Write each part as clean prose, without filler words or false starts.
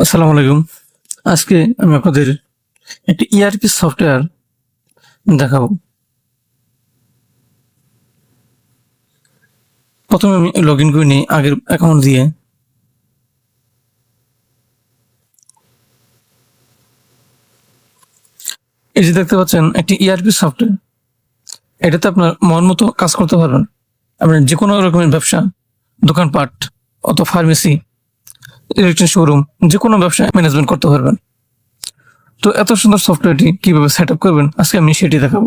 আসসালামু আলাইকুম। আজকে আমি আপনাদের একটি ইআরপি সফটওয়্যার দেখাবো। প্রথমে আমি লগইন করে নিই আগের অ্যাকাউন্ট দিয়ে। এই যে দেখতে পাচ্ছেন একটি ইআরপি সফটওয়্যার। এটাতে আপনার মন মতো কাজ করতে পারবেন। আপনি যে কোনো রকমের ব্যবসা, দোকানপাট অথবা ফার্মেসি, ইলেকট্রনিক শোরুম, যে কোনো ব্যবসা ম্যানেজমেন্ট করতে পারবেন। তো এত সুন্দর সফটওয়্যারটি কিভাবে সেট আপ করবেন আজকে আমি সেটি দেখাবো।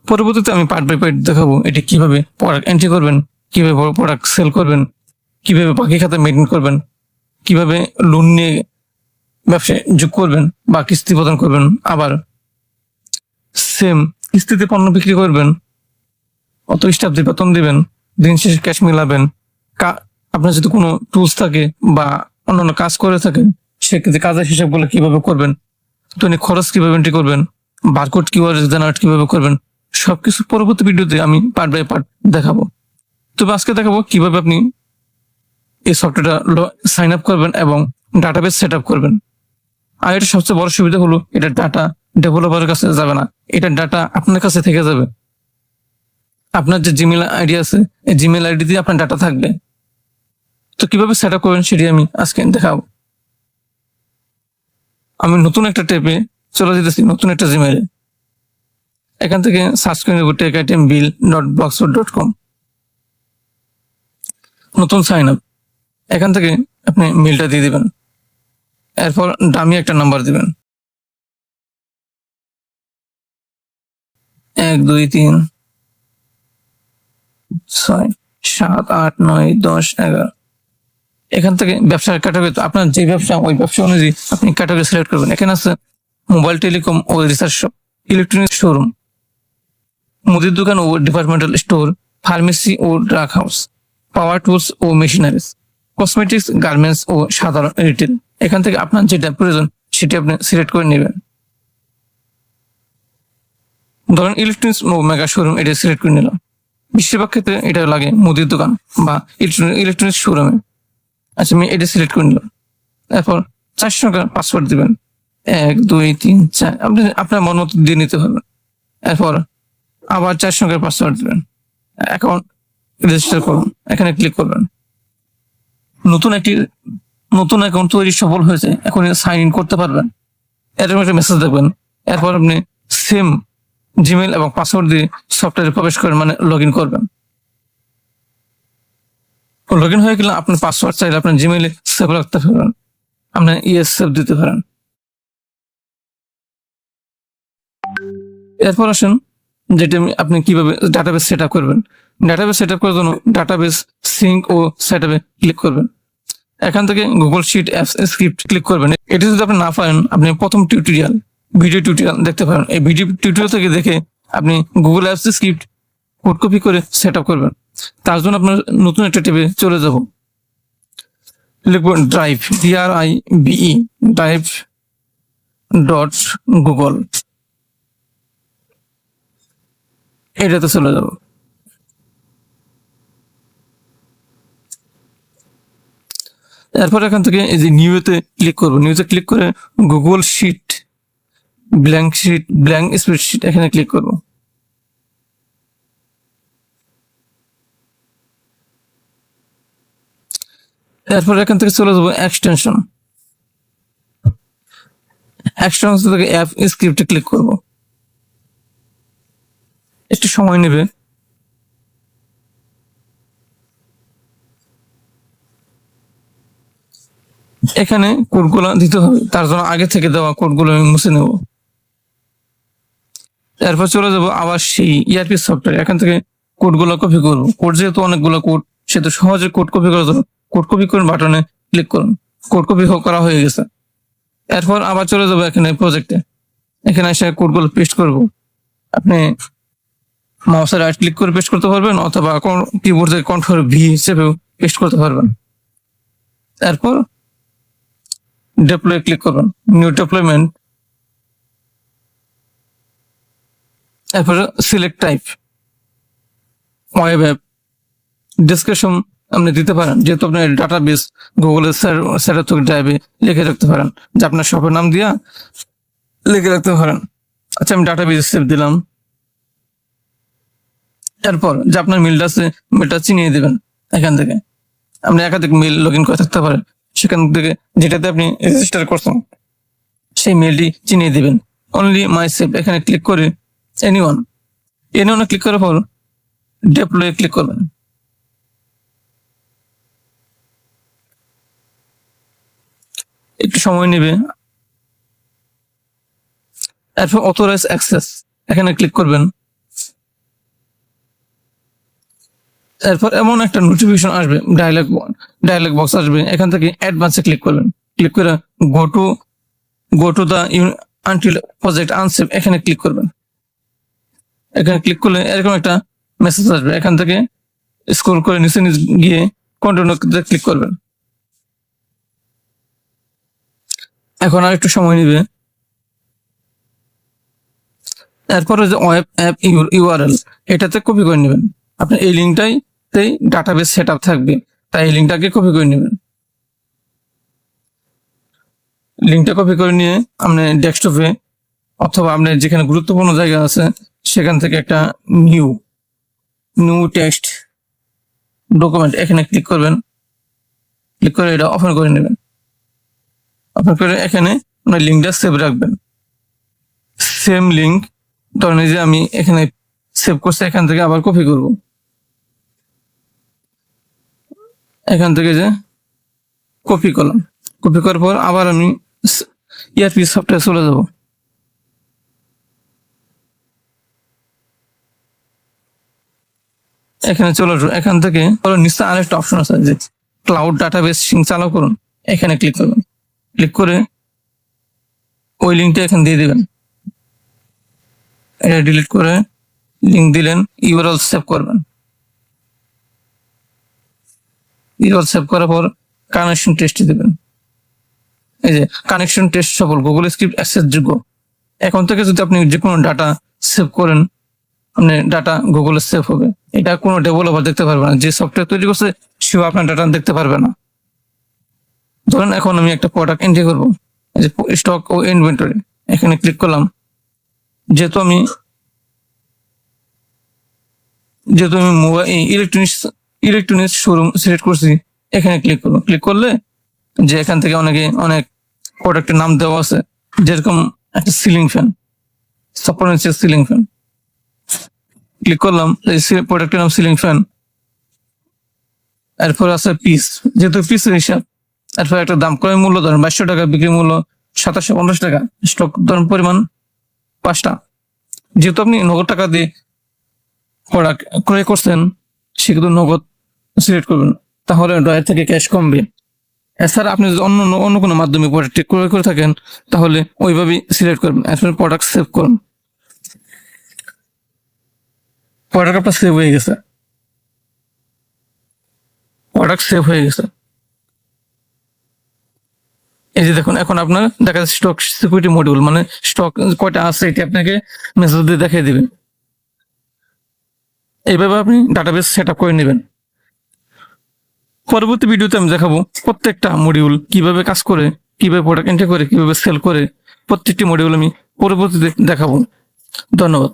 পরবর্তীতে আমি পার্ট বাই পার্ট দেখাবো এটি কিভাবে প্রোডাক্ট এন্ট্রি করবেন, কিভাবে প্রোডাক্ট সেল করবেন, কিভাবে বাকি খাতা মেনটেন করবেন, কিভাবে লোন নিয়ে ব্যবসায় যোগ করবেন বা কিস্তি প্রদান করবেন, আবার সেম কিস্তিতে পণ্য বিক্রি করবেন, অত স্টাফদের বেতন দিবেন, দিন শেষে ক্যাশ মিলাবেন। আপনার যদি কোনো টুলস থাকে বা অন্যান্য কাজ করে থাকেন সেক্ষেত্রে কাজের হিসাবগুলো কিভাবে করবেন, দৈনিক খরচ কিভাবে এন্ট্রি করবেন, বারকোড কিউআর জেনারেট কিভাবে করবেন, সবকিছু পরবর্তী ভিডিওতে আমি পার্ট বাই পার্ট দেখাবো। তবে আজকে দেখাবো কিভাবে আপনি এই সফটওয়্যারটা সাইন আপ করবেন এবং ডাটাবেস সেট আপ করবেন। আর এটা সবচেয়ে বড় সুবিধা হলো এটা ডাটা ডেভেলপারের কাছে যাবে না, এটা ডাটা আপনার কাছে থেকে যাবে। আপনার যে জিমেল আইডি আছে এই জিমেল আইডি দিয়ে আপনার ডাটা থাকবে। তো কিভাবে সেট আপ করবেন সেটি আমি আজকে দেখাবো। আমি নতুন একটা ট্যাবে চলে যেতেছি, নতুন একটা জিমেলে। এখান থেকে সার্চ করে নেব techitembill.blogspot.com, নতুন সাইন আপ। এখান থেকে আপনি মেলটা দিয়ে দিবেন, এরপর ডামি একটা নাম্বার দিবেন, 1 2 3 6 7 8 9 10 11। এখান থেকে ব্যবসার ক্যাটাগরি, আপনার যে ব্যবসা ওই ব্যবসা অনুযায়ী আপনি ক্যাটাগরি সিলেক্ট করবেন। এখানে আছে মোবাইল, টেলিকম ও রিসার্চ শপ, ইলেকট্রনিক শোরুম, মুদির দোকান ও ডিপার্টমেন্টাল স্টোর, ফার্মেসি ও ড্রাগ হাউস, পাওয়ার টুলস ও মেশিনারিজ, কসমেটিক্স, গার্মেন্টস ও সাধারণ রিটেল। এখান থেকে আপনার যেটা প্রয়োজন সেটি আপনি সিলেক্ট করে নেবেন। ধরেন ইলেকট্রনিক্স ও মেগা শোরুম, এটা সিলেক্ট করে নিলাম। বেশিরভাগ ক্ষেত্রে এটা লাগে মুদির দোকান বা ইলেকট্রনিক্স শোরুমে। আচ্ছা, আমি এটা সিলেক্ট করে নিলাম। এরপর 4 সংখ্যার পাসওয়ার্ড দিবেন, 1 2 3 4, আপনি আপনার মন মতো দিয়ে নিতে পারবেন। এরপর আবার 4 সংখ্যার পাসওয়ার্ড দিবেন, অ্যাকাউন্ট রেজিস্টার করুন, এখানে ক্লিক করবেন। নতুন অ্যাকাউন্ট তৈরি সফল হয়েছে, এখন সাইন ইন করতে পারবেন, এরকম একটা মেসেজ দেখবেন। এরপর আপনি সেম জিমেল এবং পাসওয়ার্ড দিয়ে সফটওয়্যারে প্রবেশ করেন, মানে লগ ইন করবেন। লগ ইন হয়ে গেলে আপনার পাসওয়ার্ড চাইলে আপনার জিমেইলে সেভ রাখতে পারেন, আপনার ইয়েস সেভ দিতে পারেন। এরপর আসেন যেটা আপনি কিভাবে ডাটাবেস সেট আপ করবেন। ডাটাবেস সেট আপ করার জন্য ডাটাবেস সিঙ্ক ও সেট আপে ক্লিক করবেন। এখান থেকে Google sheet apps script click করবেন। এটি যদি আপনি না পারেন আপনি প্রথম ভিডিও টিউটোরিয়াল দেখতে পারেন। এই ভিডিও টিউটোরিয়াল থেকে দেখে আপনি Google apps script code copy করে সেট আপ করবেন। তার জন্য আপনার নতুন একটা ট্যাবে চলে যাব, লিখবেন ড্রাইভ, DRIVE, drive.google, এটাতে চলে যাব। এরপর এখান থেকে এই যে নিউতে ক্লিক করবো, নিউতে ক্লিক করে গুগল শিট, ব্ল্যাঙ্ক স্প্রেডশিট, এখানে ক্লিক করব। এরপর এখান থেকে চলে যাবো এক্সটেনশন থেকে অ্যাপ স্ক্রিপ্টে ক্লিক করব। একটু সময় নেবে। এখানে কোডগুলো দিতে হবে, তার জন্য আগে থেকে দেওয়া কোডগুলো আমি মুছে নেব। এরপর চলে যাব আবার সেই ইআরপি সফটওয়্যার, এখান থেকে কোডগুলো কপি করব। কোড যেহেতু অনেকগুলো কোড, সেহেতু সহজে কোড কপি করার জন্য কোড কপি করুন বাটনে ক্লিক করুন। কোড কপি করা হয়ে গেছে। এরপর আবার চলে যাব এখানে প্রজেক্টে, এখানে এসে কোডগুলো পেস্ট করব। আপনি মাউসের রাইট ক্লিক করে পেস্ট করতে পারবেন অথবা কিবোর্ড থেকে কন্ট্রোল ভি হিসেবেও পেস্ট করতে পারবেন। এরপর ডিপ্লয় ক্লিক করবেন, নিউ ডিপ্লয়মেন্ট। এরপর select type, web app, description আপনি দিতে পারেন, যেহেতু আপনার ডাটাবেস গুগলের সেটার ড্রাইভে লিখে রাখতে পারেন, যে আপনার শপের নাম দিয়া লিখে রাখতে পারেন। আচ্ছা, আমি ডাটাবেস সেভ দিলাম। এরপর যে আপনার মেলটা আছে, মেলটা চিনিয়ে দেবেন। এখান থেকে আপনি একাধিক মেল লগ ইন করে থাকতে পারেন, সেখান থেকে যেটাতে আপনি রেজিস্টার করছেন সেই মেলটি চিনিয়ে দিবেন। অনলি মাই সেভ এখানে ক্লিক করে এনিওয়ান ক্লিক করার পর ডিপ্লয়ে ক্লিক করবেন। একটু সময় নেবে। এরপর অথরাইজ অ্যাক্সেস এখানে ক্লিক করবেন। এরপর এমন একটা নোটিফিকেশন আসবে, ডায়লগ বক্স আসবে, এখান থেকে অ্যাডভান্সে ক্লিক করবেন। ক্লিক করে go to the untitled project unsaved এখানে ক্লিক করবেন। এখানে ক্লিক করলে এরকম একটা মেসেজ আসবে, এখান থেকে স্ক্রল করে নিচে গিয়ে কন্টিনিউ ক্লিক করবেন। এখন আর একটু সময় নেবে। এরপরে যে ওয়েব অ্যাপ ইউআরএল এটাতে কপি করে নেবেন। আপনার এই লিঙ্কটাইতেই ডাটাবেস সেট আপ থাকবে, তাই এই লিঙ্কটাকে কপি করে নেবেন। লিঙ্কটা কপি করে নিয়ে আপনি ডেস্কটপে অথবা আপনার যেখানে গুরুত্বপূর্ণ জায়গা আছে সেখান থেকে একটা নিউ টেক্সট ডকুমেন্ট এখানে ক্লিক করবেন। ক্লিক করে এটা ওপেন করে নেবেন। ওপেন করে এখানে আপনার লিঙ্কটা সেভ রাখবেন। সেম লিঙ্ক ধরেন যে আমি এখানে সেভ করছি, এখান থেকে আবার কপি করব। এখান থেকে যে কপি করলাম, কপি করার পর আবার আমি ERP সফটওয়্যার চলে যাব। এখানে চলে আসবো। এখান থেকে নিচে আরেকটা অপশন আছে যে ক্লাউড ডাটাবেস সিঙ্ক চালু করুন, এখানে ক্লিক করবেন। ক্লিক করে ওই লিঙ্কটা এখানে দিয়ে দিবেন। এটা ডিলিট করে লিঙ্ক দিলেন, ইউআরএল সেভ করবেন। ইউআরএল সেভ করার পর কানেকশন টেস্ট দিবেন। এই যে কানেকশন টেস্ট সফল, গুগল স্ক্রিপ্ট অ্যাক্সেস যোগ্য। এখন থেকে যদি আপনি যে কোনো ডাটা সেভ করেন, আপনার ডাটা গুগলে সেভ হবে। এটা কোনো ডেভেলপার দেখতে পারবে না, যে সফটওয়্যার তৈরি করছে সেও আপনার ডাটা দেখতে পারবে না। ধরেন এখন আমি একটা প্রোডাক্ট এন্ট্রি করবো, এই যে স্টক ও ইনভেন্টরি এখানে ক্লিক করলাম। যেহেতু আমি মোবাইল ইলেকট্রনিক্স শোরুম সিলেক্ট করছি, এখানে ক্লিক করবো। ক্লিক করলে যে এখান থেকে অনেক প্রোডাক্টের নাম দেওয়া আছে, যেরকম একটা সিলিং ফ্যান, 56 ইঞ্চের সিলিং ফ্যান। ক্লিক করলাম, এই প্রোডাক্টের নাম সিলিং ফ্যান। এরপর আছে পিস, যেহেতু পিসের হিসাব। এরপর একটা দাম, ক্রয় মূল্য ধরেন 2200 টাকা, বিক্রি মূল্য 2750 টাকা, স্টক ধরেন পরিমাণ 5টা। যেহেতু আপনি নগদ টাকা দিয়ে প্রোডাক্ট ক্রয় করছেন, সেগুলো নগদ সিলেক্ট করবেন, তাহলে ড্রয়ার থেকে ক্যাশ কমবে। এছাড়া আপনি যদি অন্য কোনো মাধ্যমে প্রোডাক্ট ক্রয় করে থাকেন, তাহলে ওইভাবেই সিলেক্ট করবেন। এরপর প্রোডাক্ট সেভ করুন। প্রোডাক্ট আপনার সেভ হয়ে গেছে। এই যে দেখুন, এখন আপনার দেখা যাচ্ছে স্টক সিকিউরিটি মডিউল, মানে স্টক কয়টা আছে এটি আপনাকে মেসেজ দিয়ে দেখিয়ে দিবেন। এইভাবে আপনি ডাটাবেস সেট আপ করে নেবেন। পরবর্তী ভিডিওতে আমি দেখাবো প্রত্যেকটা মডিউল কিভাবে কাজ করে, কিভাবে প্রোডাক্ট এন্ট্রি করে, কিভাবে সেল করে। প্রত্যেকটি মডিউল আমি পরবর্তীতে দেখাবো। ধন্যবাদ।